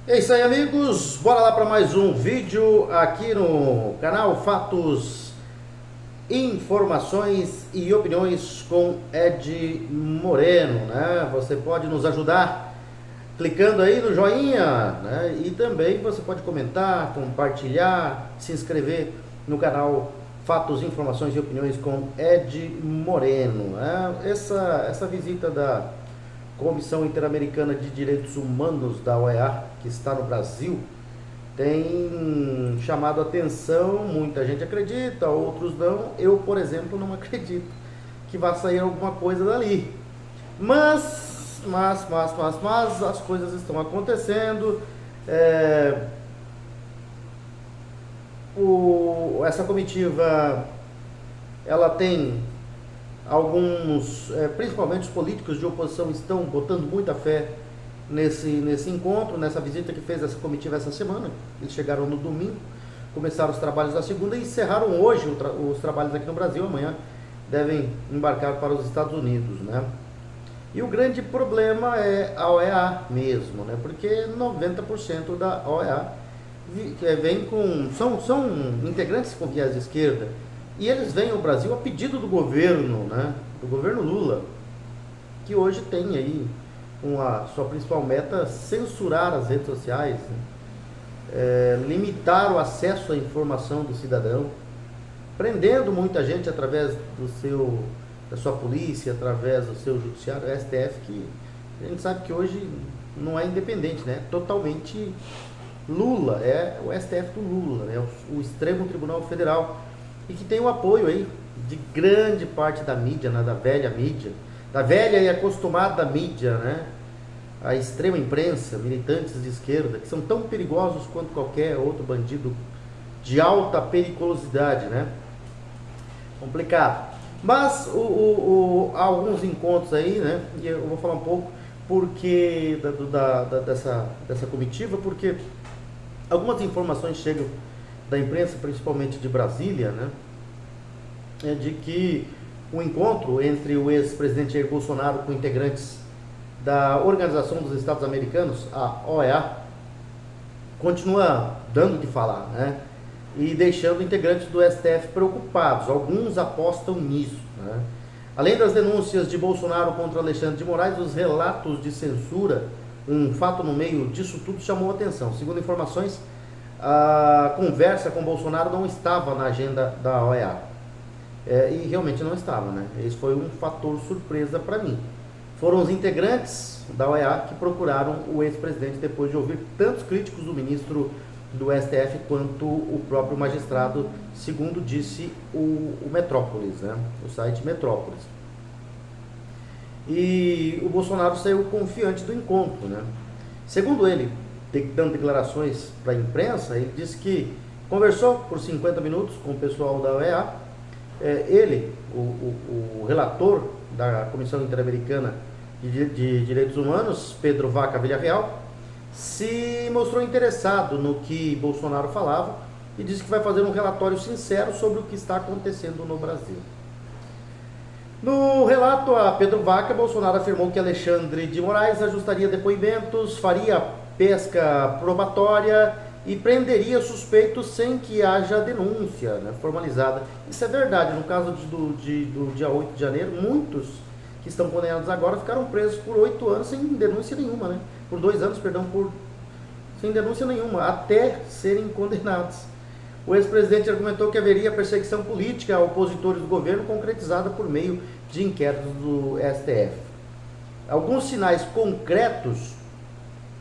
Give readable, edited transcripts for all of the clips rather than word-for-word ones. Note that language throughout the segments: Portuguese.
É isso aí, amigos. Bora lá para mais um vídeo aqui no canal Fatos, Informações e Opiniões com Ed Moreno, né? Você pode nos ajudar clicando aí no joinha, né? E também você pode comentar, compartilhar, se inscrever no canal Fatos, Informações e Opiniões com Ed Moreno, né? Essa visita da Comissão Interamericana de Direitos Humanos da OEA, que está no Brasil, tem chamado a atenção. Muita gente acredita, outros não. Eu, por exemplo, não acredito que vai sair alguma coisa dali. Mas as coisas estão acontecendo. Essa comitiva, ela tem alguns, principalmente os políticos de oposição, estão botando muita fé nesse encontro, nessa visita que fez essa comitiva essa semana. Eles chegaram no domingo, começaram os trabalhos da segunda e encerraram hoje os trabalhos aqui no Brasil. Amanhã devem embarcar para os Estados Unidos, né? E o grande problema é a OEA mesmo, né? Porque 90% da OEA são integrantes com viés de esquerda, e eles vêm ao Brasil a pedido do governo, né? Do governo Lula, que hoje tem aí a sua principal meta censurar as redes sociais, né? Limitar o acesso à informação do cidadão, prendendo muita gente através da sua polícia, através do seu judiciário, o STF, que a gente sabe que hoje não é independente, né? Totalmente Lula, é o STF do Lula, né? O Supremo Tribunal Federal, e que tem o apoio aí de grande parte da mídia, né? Da velha mídia, da velha e acostumada mídia, né? A extrema imprensa, militantes de esquerda, que são tão perigosos quanto qualquer outro bandido de alta periculosidade, né? Complicado. Mas há alguns encontros aí, né? E eu vou falar um pouco porque dessa comitiva, porque algumas informações chegam da imprensa, principalmente de Brasília, né? De que o encontro entre o ex-presidente Jair Bolsonaro com integrantes da Organização dos Estados Americanos, a OEA, continua dando o que falar, né? E deixando integrantes do STF preocupados. Alguns apostam nisso, né? Além das denúncias de Bolsonaro contra Alexandre de Moraes, os relatos de censura, um fato no meio disso tudo, chamou a atenção. Segundo informações, a conversa com Bolsonaro não estava na agenda da OEA. E realmente não estava, né? Esse foi um fator surpresa para mim. Foram os integrantes da OEA que procuraram o ex-presidente depois de ouvir tantos críticos do ministro do STF quanto o próprio magistrado, segundo disse o Metrópolis, né? O site Metrópolis. E o Bolsonaro saiu confiante do encontro, né? Segundo ele, dando declarações para a imprensa, ele disse que conversou por 50 minutos com o pessoal da OEA. Ele, o relator da Comissão Interamericana de Direitos Humanos, Pedro Vaca Villarreal, se mostrou interessado no que Bolsonaro falava e disse que vai fazer um relatório sincero sobre o que está acontecendo no Brasil. No relato a Pedro Vaca, Bolsonaro afirmou que Alexandre de Moraes ajustaria depoimentos, faria pesca probatória e prenderia suspeitos sem que haja denúncia, né, formalizada. Isso é verdade. No caso do dia 8 de janeiro, muitos que estão condenados agora ficaram presos por 8 anos sem denúncia nenhuma, né? Por 2 anos, perdão, sem denúncia nenhuma, até serem condenados. O ex-presidente argumentou que haveria perseguição política a opositores do governo concretizada por meio de inquéritos do STF. Alguns sinais concretos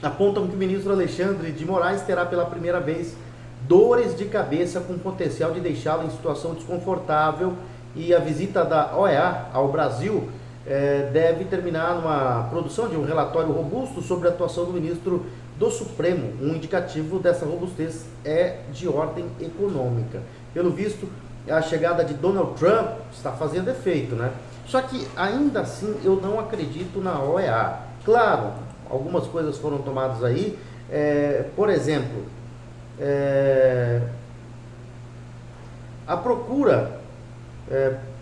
apontam que o ministro Alexandre de Moraes terá pela primeira vez dores de cabeça com potencial de deixá-lo em situação desconfortável, e a visita da OEA ao Brasil deve terminar numa produção de um relatório robusto sobre a atuação do ministro do Supremo. Um indicativo dessa robustez é de ordem econômica. Pelo visto, a chegada de Donald Trump está fazendo efeito, né? Só que ainda assim eu não acredito na OEA. Claro, algumas coisas foram tomadas aí, por exemplo, a procura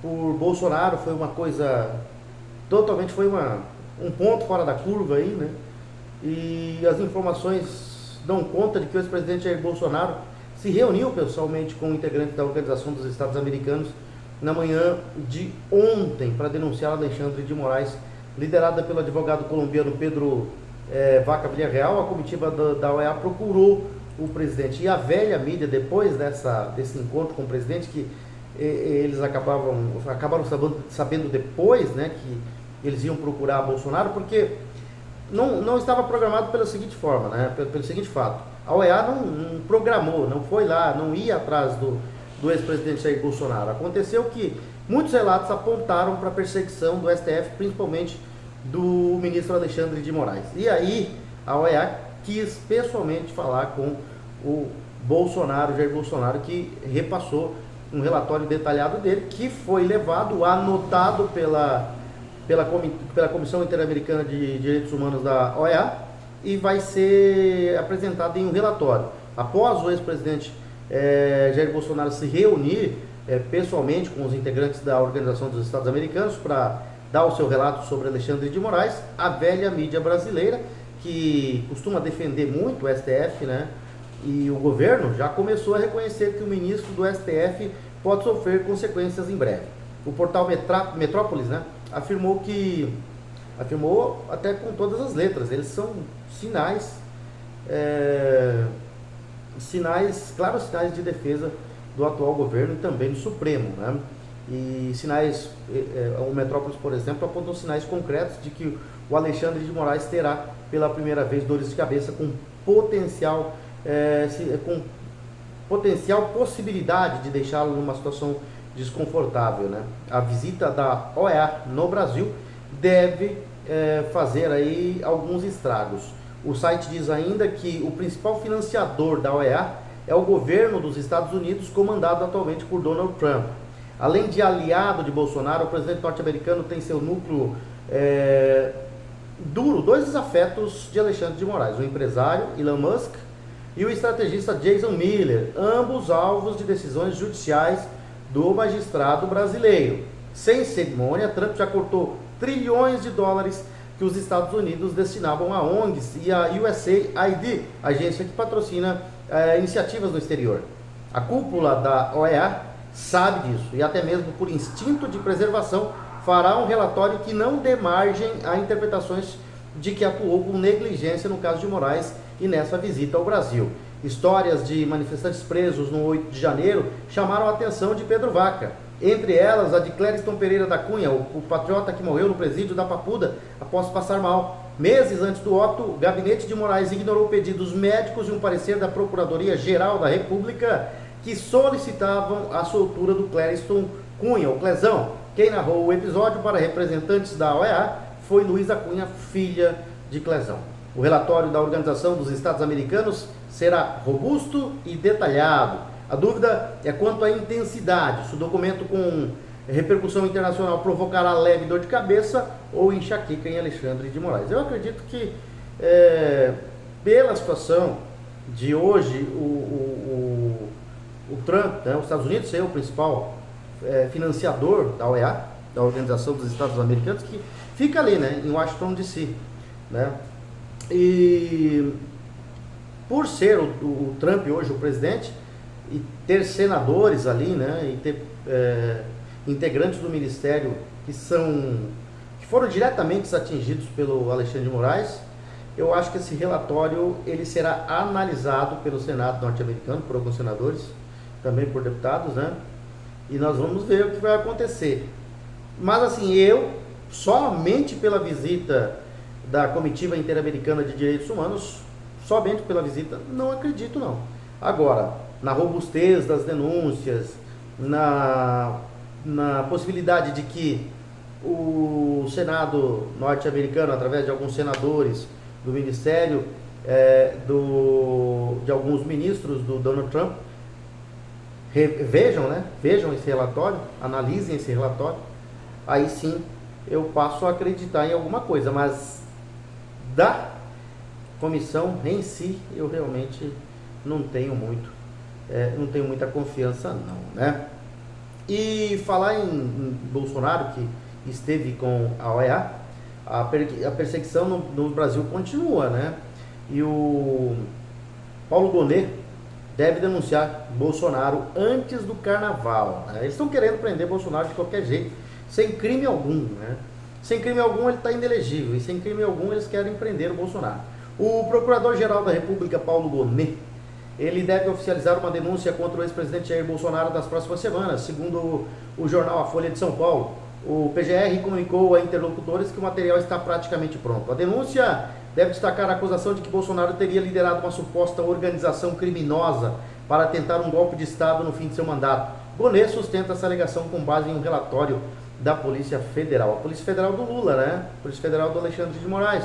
por Bolsonaro foi uma coisa totalmente, foi um ponto fora da curva aí, né? E as informações dão conta de que o ex-presidente Jair Bolsonaro se reuniu pessoalmente com integrantes da Organização dos Estados Americanos na manhã de ontem para denunciar Alexandre de Moraes, liderada pelo advogado colombiano Pedro Vaca Villarreal. A comitiva da OEA procurou o presidente e a velha mídia, depois desse encontro com o presidente, que eles acabaram sabendo depois, né, que eles iam procurar Bolsonaro, porque não estava programado pela seguinte forma, né, pelo seguinte fato: a OEA não programou, não foi lá, não ia atrás do ex-presidente Jair Bolsonaro. Aconteceu que muitos relatos apontaram para a perseguição do STF, principalmente do ministro Alexandre de Moraes. E aí a OEA quis pessoalmente falar com o Jair Bolsonaro, que repassou um relatório detalhado dele, que foi levado, anotado pela Comissão Interamericana de Direitos Humanos da OEA, e vai ser apresentado em um relatório. Após o ex-presidente Jair Bolsonaro se reunir pessoalmente com os integrantes da Organização dos Estados Americanos para dar o seu relato sobre Alexandre de Moraes, a velha mídia brasileira, que costuma defender muito o STF, né, e o governo, já começou a reconhecer que o ministro do STF pode sofrer consequências em breve. O portal Metrópolis, né, afirmou até com todas as letras, eles são claros sinais de defesa do atual governo e também do Supremo, né? E o Metrópolis, por exemplo, apontou sinais concretos de que o Alexandre de Moraes terá pela primeira vez dores de cabeça com potencial possibilidade de deixá-lo numa situação desconfortável, né? A visita da OEA no Brasil deve fazer aí alguns estragos. O site diz ainda que o principal financiador da OEA é o governo dos Estados Unidos, comandado atualmente por Donald Trump. Além de aliado de Bolsonaro, o presidente norte-americano tem seu núcleo duro, dois desafetos de Alexandre de Moraes: o empresário Elon Musk e o estrategista Jason Miller, ambos alvos de decisões judiciais do magistrado brasileiro. Sem cerimônia, Trump já cortou trilhões de dólares que os Estados Unidos destinavam a ONGs e a USAID, agência que patrocina iniciativas no exterior. A cúpula da OEA sabe disso e até mesmo por instinto de preservação fará um relatório que não dê margem a interpretações de que atuou com negligência no caso de Moraes e nessa visita ao Brasil. Histórias de manifestantes presos no 8 de janeiro chamaram a atenção de Pedro Vaca. Entre elas, a de Clériston Pereira da Cunha, o patriota que morreu no presídio da Papuda após passar mal. Meses antes do óbito, o gabinete de Moraes ignorou pedidos médicos e um parecer da Procuradoria-Geral da República que solicitavam a soltura do Clériston Cunha, o Clezão. Quem narrou o episódio para representantes da OEA foi Luísa Cunha, filha de Clezão. O relatório da Organização dos Estados Americanos será robusto e detalhado. A dúvida é quanto à intensidade, se o documento com repercussão internacional provocará leve dor de cabeça ou enxaqueca em Alexandre de Moraes. Eu acredito que, pela situação de hoje, o Trump, né, os Estados Unidos ser o principal financiador da OEA, da Organização dos Estados Americanos, que fica ali, né, em Washington DC, né? E por ser o Trump hoje o presidente e ter senadores ali, né, e ter integrantes do ministério que foram diretamente atingidos pelo Alexandre de Moraes, eu acho que esse relatório ele será analisado pelo Senado norte-americano, por alguns senadores, também por deputados, né? E nós vamos ver o que vai acontecer. Mas assim, eu, somente pela visita da Comitiva Interamericana de Direitos Humanos, somente pela visita, não acredito não. Agora, na robustez das denúncias, na possibilidade de que o Senado norte-americano, através de alguns senadores do Ministério, de alguns ministros do Donald Trump, vejam esse relatório, analisem esse relatório, aí sim eu passo a acreditar em alguma coisa, mas da comissão em si eu realmente não tenho muita confiança não, né? E falar em Bolsonaro, que esteve com a OEA, a perseguição no Brasil continua, né? E Paulo Gonet deve denunciar Bolsonaro antes do carnaval, né? Eles estão querendo prender Bolsonaro de qualquer jeito, sem crime algum, né? Sem crime algum ele está inelegível, e sem crime algum eles querem prender o Bolsonaro. O Procurador-Geral da República, Paulo Gonet, ele deve oficializar uma denúncia contra o ex-presidente Jair Bolsonaro nas próximas semanas. Segundo o jornal A Folha de São Paulo, o PGR comunicou a interlocutores que o material está praticamente pronto. A denúncia deve destacar a acusação de que Bolsonaro teria liderado uma suposta organização criminosa para tentar um golpe de Estado no fim de seu mandato. Gonet sustenta essa alegação com base em um relatório da Polícia Federal. A Polícia Federal do Lula, né? A Polícia Federal do Alexandre de Moraes.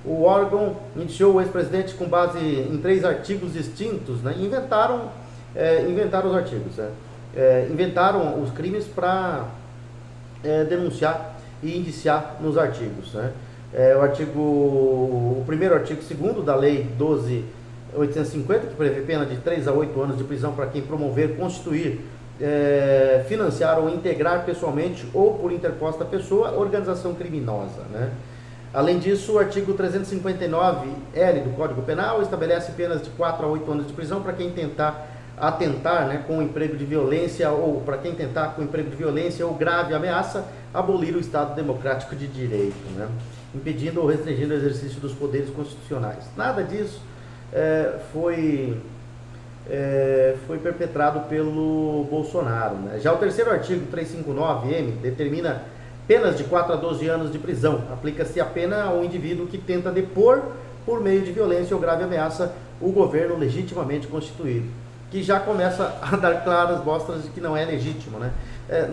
O órgão indiciou o ex-presidente com base em 3 artigos distintos, né? Inventaram os artigos, né? Inventaram os crimes para denunciar e indiciar nos artigos, né? O primeiro artigo 2º da Lei 12.850, que prevê pena de 3 a 8 anos de prisão para quem promover, constituir, financiar ou integrar pessoalmente ou por interposta pessoa organização criminosa, né? Além disso, o artigo 359-L do Código Penal estabelece penas de 4 a 8 anos de prisão para quem tentar atentar, né, com emprego de violência ou para quem tentar com emprego de violência ou grave ameaça abolir o Estado Democrático de Direito, né, impedindo ou restringindo o exercício dos poderes constitucionais. Nada disso foi perpetrado pelo Bolsonaro, né? Já o terceiro artigo 359-M determina penas de 4 a 12 anos de prisão. Aplica-se a pena ao indivíduo que tenta depor por meio de violência ou grave ameaça o governo legitimamente constituído, que já começa a dar claras mostras de que não é legítimo, né?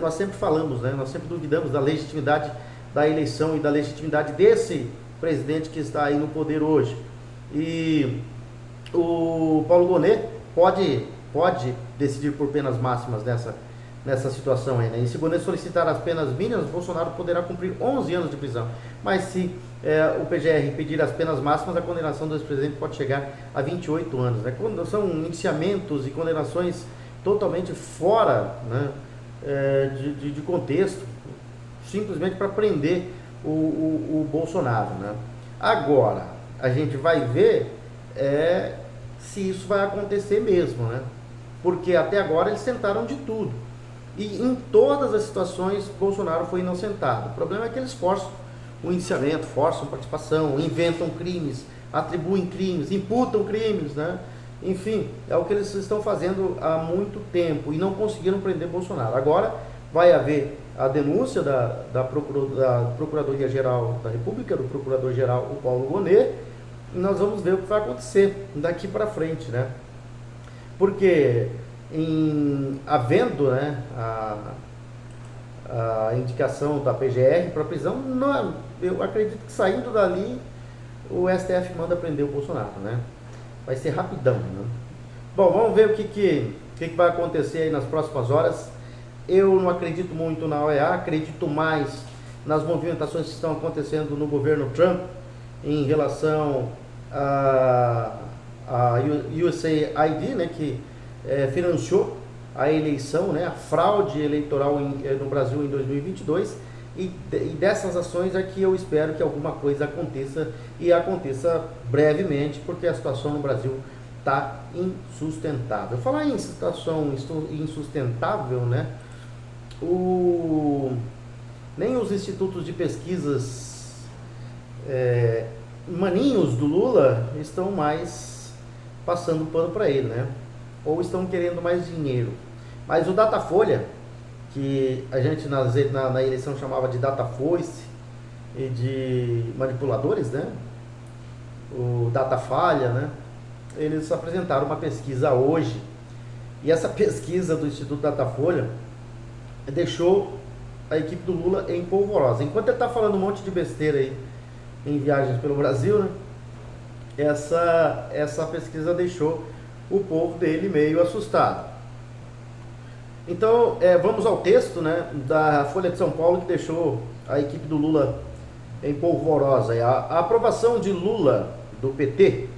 Nós sempre falamos, né? Nós sempre duvidamos da legitimidade da eleição e da legitimidade desse presidente que está aí no poder hoje. E o Paulo Gonet pode decidir por penas máximas nessa situação aí, né? E se Gonet solicitar as penas mínimas, Bolsonaro poderá cumprir 11 anos de prisão. Mas se o PGR pedir as penas máximas, a condenação do ex-presidente pode chegar a 28 anos, né? Quando são indiciamentos e condenações totalmente fora, né, de contexto, simplesmente para prender o Bolsonaro, né? Agora, a gente vai ver se isso vai acontecer mesmo, né? Porque até agora eles tentaram de tudo. E em todas as situações, Bolsonaro foi inocentado. O problema é que eles forçam o indiciamento, forçam participação, inventam crimes, atribuem crimes, imputam crimes, né? Enfim, é o que eles estão fazendo há muito tempo e não conseguiram prender Bolsonaro. Agora vai haver a denúncia da Procuradoria-Geral da República, do Procurador-Geral, o Paulo Gonet, e nós vamos ver o que vai acontecer daqui para frente, né? Porque havendo, né, a indicação da PGR para prisão, não, eu acredito que saindo dali o STF manda prender o Bolsonaro, né? Vai ser rapidão, né? Bom, vamos ver o que vai acontecer aí nas próximas horas. Eu não acredito muito na OEA, acredito mais nas movimentações que estão acontecendo no governo Trump em relação a USAID, né, que financiou a eleição, né, a fraude eleitoral no Brasil em 2022, e dessas ações é que eu espero que alguma coisa aconteça, e aconteça brevemente, porque a situação no Brasil está insustentável. Falar em situação insustentável, né, nem os institutos de pesquisas maninhos do Lula estão mais passando pano para ele, né? Ou estão querendo mais dinheiro. Mas o Datafolha, que a gente na eleição chamava de Datafoice e de manipuladores, né? O Datafalha, né? Eles apresentaram uma pesquisa hoje, e essa pesquisa do Instituto Datafolha deixou a equipe do Lula em polvorosa. Enquanto ele está falando um monte de besteira aí em viagens pelo Brasil, né? Essa pesquisa deixou o povo dele meio assustado. Então, vamos ao texto, né, da Folha de São Paulo, que deixou a equipe do Lula em polvorosa. A aprovação de Lula, do PT,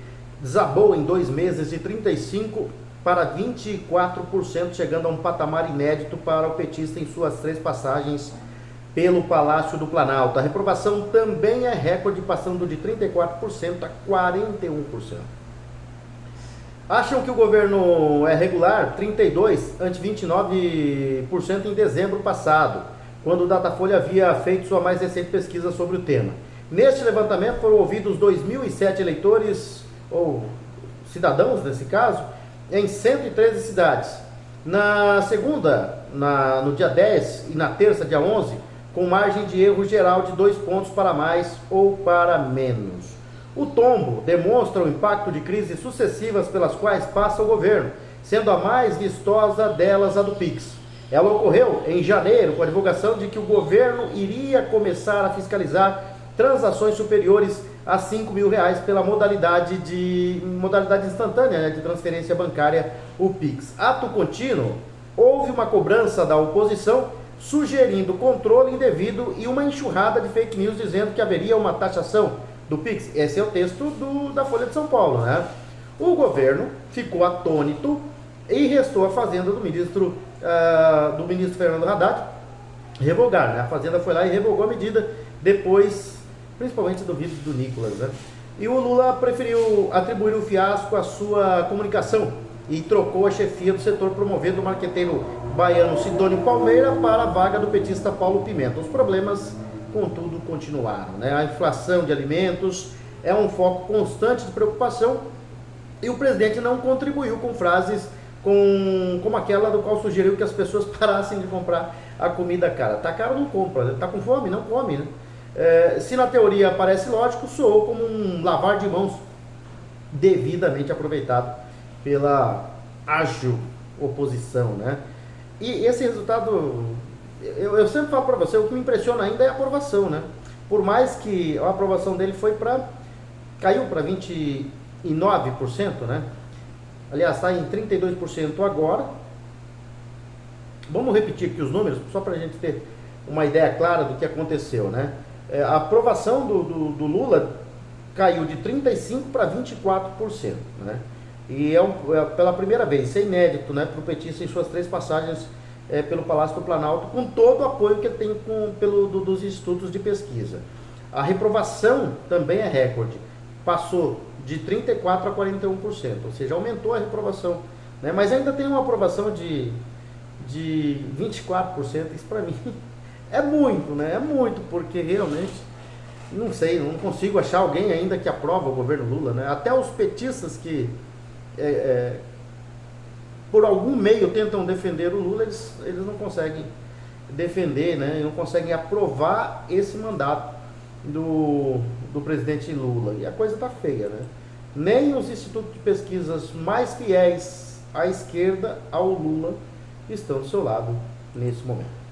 desabou em 2 meses de 35% para 24%, chegando a um patamar inédito para o petista em suas 3 passagens pelo Palácio do Planalto. A reprovação também é recorde, passando de 34% a 41%. Acham que o governo é regular? 32% ante 29% em dezembro passado, quando o Datafolha havia feito sua mais recente pesquisa sobre o tema. Neste levantamento foram ouvidos 2.007 eleitores, ou cidadãos nesse caso, em 113 cidades. Na segunda, no dia 10 e na terça, dia 11, com margem de erro geral de 2 pontos para mais ou para menos. O tombo demonstra o impacto de crises sucessivas pelas quais passa o governo, sendo a mais vistosa delas a do Pix. Ela ocorreu em janeiro com a divulgação de que o governo iria começar a fiscalizar transações superiores a R$5.000 pela modalidade instantânea, né, de transferência bancária, o Pix. Ato contínuo, houve uma cobrança da oposição sugerindo controle indevido e uma enxurrada de fake news dizendo que haveria uma taxação do Pix. Esse é o texto da Folha de São Paulo, né? O governo ficou atônito e restou a Fazenda do ministro Fernando Haddad revogar, né? A Fazenda foi lá e revogou a medida depois, principalmente do vídeo do Nicolas, né? E o Lula preferiu atribuir o fiasco à sua comunicação e trocou a chefia do setor, promovendo o marqueteiro baiano Sidônio Palmeira para a vaga do petista Paulo Pimenta. Os problemas, contudo, continuaram, né? A inflação de alimentos é um foco constante de preocupação e o presidente não contribuiu com frases como aquela do qual sugeriu que as pessoas parassem de comprar a comida cara. Tá caro, não compra, né? Tá com fome, não come, né? Se na teoria parece lógico, soou como um lavar de mãos devidamente aproveitado pela ágil oposição, né? E esse resultado, eu sempre falo para você, o que me impressiona ainda é a aprovação, né? Por mais que a aprovação dele caiu para 29%, né? Aliás, está em 32% agora. Vamos repetir aqui os números, só para a gente ter uma ideia clara do que aconteceu, né? A aprovação do Lula caiu de 35% para 24%, né? E pela primeira vez, isso é inédito, né, para o petista em suas 3 passagens pelo Palácio do Planalto, com todo o apoio que ele tem dos institutos de pesquisa. A reprovação também é recorde, passou de 34% a 41%, ou seja, aumentou a reprovação, né? Mas ainda tem uma aprovação de 24%, isso para mim é muito, né? É muito, porque realmente, não sei, não consigo achar alguém ainda que aprova o governo Lula, né? Até os petistas que por algum meio tentam defender o Lula, eles não conseguem defender, né? Não conseguem aprovar esse mandato do presidente Lula. E a coisa tá feia, né? Nem os institutos de pesquisas mais fiéis à esquerda, ao Lula, estão do seu lado nesse momento.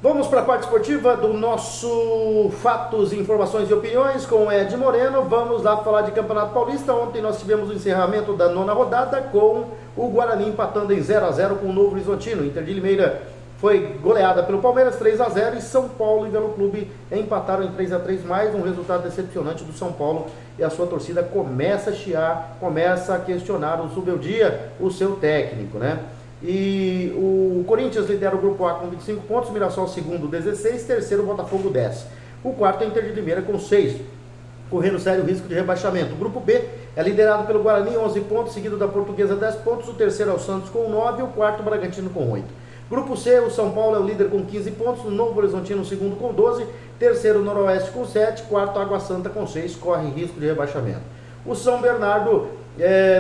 Vamos para a parte esportiva do nosso Fatos, Informações e Opiniões com Ed Moreno. Vamos lá falar de Campeonato Paulista. Ontem nós tivemos o encerramento da 9ª rodada com o Guarani empatando em 0-0 com o Novo Horizontino. Inter de Limeira foi goleada pelo Palmeiras 3-0 e São Paulo e Velo Clube empataram em 3-3, mais um resultado decepcionante do São Paulo, e a sua torcida começa a chiar, começa a questionar o Zubeldia, o seu técnico, né? E o Corinthians lidera o grupo A com 25 pontos, Mirassol segundo 16, terceiro Botafogo 10. O quarto é Inter de Limeira com 6, correndo sério risco de rebaixamento. O grupo B é liderado pelo Guarani 11 pontos, seguido da Portuguesa 10 pontos, o terceiro é o Santos com 9 e o quarto Bragantino com 8. Grupo C, o São Paulo é o líder com 15 pontos, o Novo Horizontino o segundo com 12, terceiro Noroeste com 7, quarto Água Santa com 6, corre risco de rebaixamento. O São Bernardo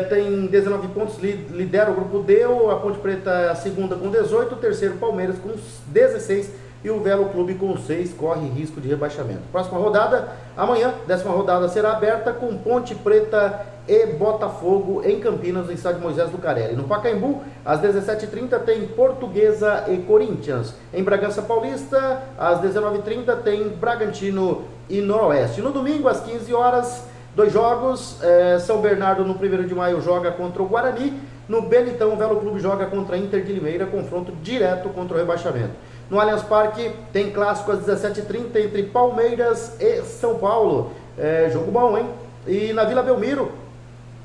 tem 19 pontos, lidera o grupo D, a Ponte Preta é a segunda com 18, o terceiro Palmeiras com 16 e o Velo Clube com 6, corre risco de rebaixamento. Próxima rodada, amanhã, 10ª rodada será aberta com Ponte Preta e Botafogo em Campinas, no estádio Moisés Lucarelli. No Pacaembu, às 17h30 tem Portuguesa e Corinthians. Em Bragança Paulista, às 19h30 tem Bragantino e Noroeste. No domingo, às 15 horas, 2 jogos, São Bernardo no 1º de maio joga contra o Guarani, no Benitão o Velo Clube joga contra a Inter de Limeira, confronto direto contra o rebaixamento. No Allianz Parque tem clássico às 17h30 entre Palmeiras e São Paulo, jogo bom, hein? E na Vila Belmiro,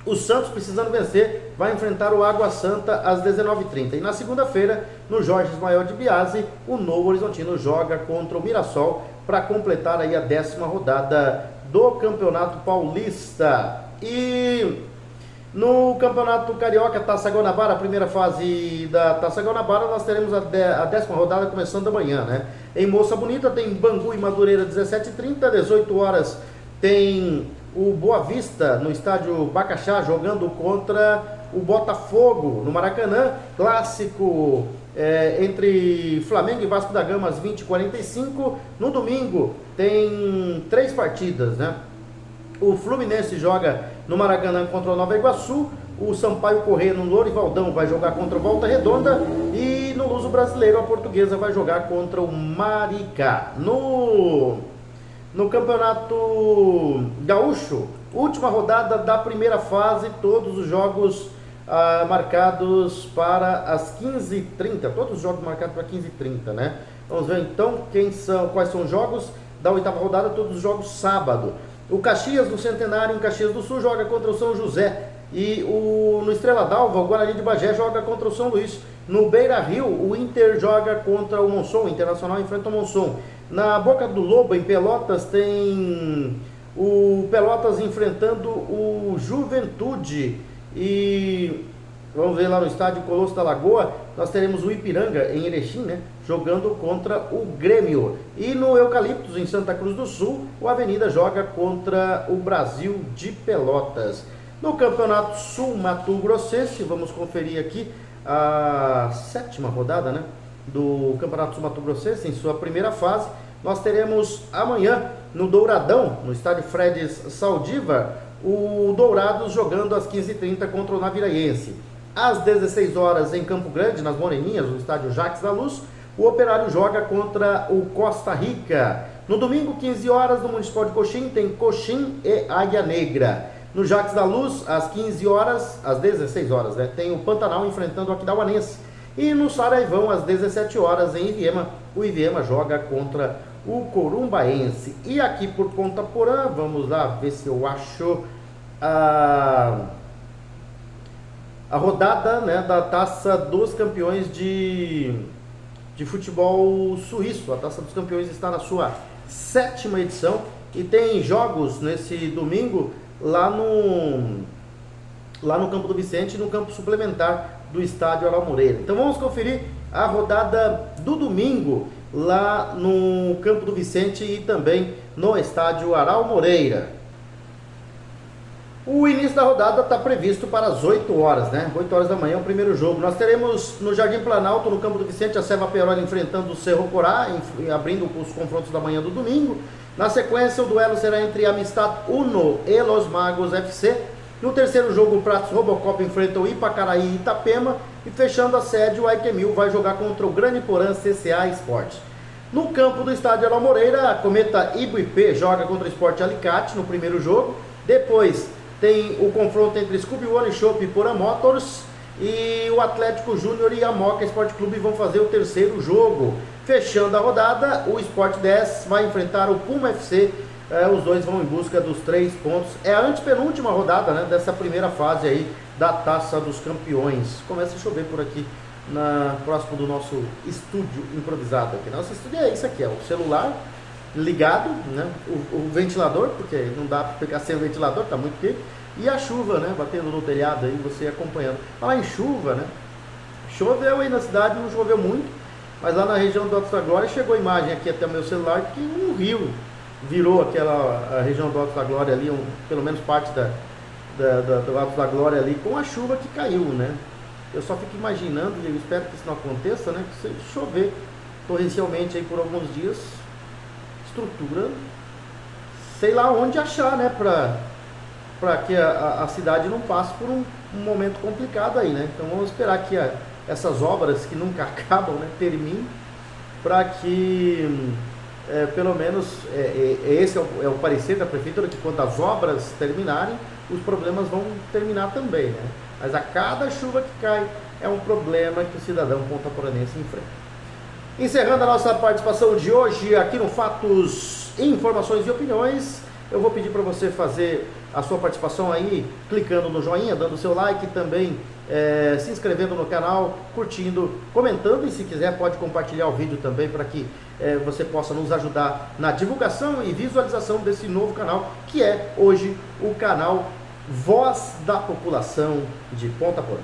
o Santos, precisando vencer, vai enfrentar o Água Santa às 19h30. E na segunda-feira, no Jorge Ismael de Biasi, o Novo Horizontino joga contra o Mirassol para completar aí a 10ª rodada do Campeonato Paulista. E No Campeonato Carioca, Taça Guanabara, a primeira fase da Taça Guanabara, nós teremos a 10ª rodada começando amanhã, né? Em Moça Bonita tem Bangu e Madureira 17h30, 18 horas tem o Boa Vista no estádio Bacaxá jogando contra o Botafogo no Maracanã, clássico entre Flamengo e Vasco da Gama às 20h45. No domingo tem 3 partidas, né? O Fluminense joga no Maracanã contra o Nova Iguaçu, o Sampaio Corrêa no Lourivaldão vai jogar contra o Volta Redonda e no Luso Brasileiro a Portuguesa vai jogar contra o Maricá. No Campeonato Gaúcho, última rodada da primeira fase, todos os jogos marcados para as 15h30, todos os jogos marcados para 15h30, né? Vamos ver então quais são os jogos da 8ª rodada, todos os jogos sábado. O Caxias do Centenário em Caxias do Sul joga contra o São José e no Estrela d'Alva o Guarani de Bagé joga contra o São Luís. No Beira Rio o Inter joga contra o Monson, o Internacional enfrenta o Monson. Na Boca do Lobo em Pelotas tem o Pelotas enfrentando o Juventude e vamos ver lá no estádio Colosso da Lagoa, nós teremos o Ipiranga em Erechim, né, jogando contra o Grêmio. E no Eucaliptos, em Santa Cruz do Sul, o Avenida joga contra o Brasil de Pelotas. No Campeonato Sul Mato Grossense, vamos conferir aqui a 7ª rodada, né, do Campeonato Sul Mato Grossense, em sua primeira fase. Nós teremos amanhã, no Douradão, no estádio Fredes Saldiva, o Dourados jogando às 15h30 contra o Naviraense. Às 16 horas em Campo Grande, nas Moreninhas, no estádio Jacques da Luz, o Operário joga contra o Costa Rica. No domingo, 15 horas, no Municipal de Coxim, tem Coxim e Águia Negra. No Jacques da Luz, às 15 horas, às 16 horas, né, tem o Pantanal enfrentando o Aquidauanense. E no Saraivão, às 17 horas, em Iviema, o Iviema joga contra o Corumbaense. E aqui por Ponta Porã, vamos lá ver se eu acho a rodada, né, da Taça dos Campeões de futebol suíço. A Taça dos Campeões está na sua 7ª edição e tem jogos nesse domingo lá no Campo do Vicente, no campo suplementar do estádio Aral Moreira. Então vamos conferir a rodada do domingo lá no Campo do Vicente e também no estádio Aral Moreira. O início da rodada está previsto para as 8 horas, né? 8 horas da manhã, o primeiro jogo. Nós teremos no Jardim Planalto, no Campo do Vicente, a Serva Perola enfrentando o Cerro Corá, abrindo os confrontos da manhã do domingo. Na sequência, o duelo será entre Amistad Uno e Los Magos FC. No terceiro jogo, o Pratos Robocop enfrenta o Ipacaraí e Itapema. E fechando a sede, o Aikemil vai jogar contra o Grande Porã CCA Esporte. No campo do estádio Aral Moreira, a Cometa Ibuipê joga contra o Sport Alicate no primeiro jogo. Depois tem o confronto entre Scooby One Shop e Porã Motors. E o Atlético Júnior e a Moca Esporte Clube vão fazer o terceiro jogo. Fechando a rodada, o Sport 10 vai enfrentar o Puma FC. Os dois vão em busca dos 3 pontos. É a antepenúltima rodada, né, dessa primeira fase aí da Taça dos Campeões. Começa a chover por aqui, próximo do nosso estúdio improvisado aqui. Nosso estúdio é isso aqui, é o celular ligado, né, o ventilador, porque não dá para ficar sem o ventilador, tá muito quente, e a chuva, né, batendo no telhado aí, você acompanhando. Falar em chuva, né, choveu aí na cidade, não choveu muito, mas lá na região do Alto da Glória chegou a imagem aqui até o meu celular que um rio virou a região do Alto da Glória ali, pelo menos parte do Alto da Glória ali, com a chuva que caiu, né. Eu só fico imaginando, e eu espero que isso não aconteça, né, que se chover torrencialmente aí por alguns dias, estrutura, sei lá onde achar, né, para que a cidade não passe por um momento complicado aí, né. Então vamos esperar que essas obras que nunca acabam, né, terminem, para que pelo menos esse é o parecer da prefeitura, que quando as obras terminarem, os problemas vão terminar também, né. Mas a cada chuva que cai é um problema que o cidadão pontaporanense enfrenta. Encerrando a nossa participação de hoje aqui no Fatos, Informações e Opiniões, eu vou pedir para você fazer a sua participação aí, clicando no joinha, dando o seu like, também se inscrevendo no canal, curtindo, comentando, e se quiser pode compartilhar o vídeo também para que você possa nos ajudar na divulgação e visualização desse novo canal, que é hoje o canal Voz da população de Ponta Porã.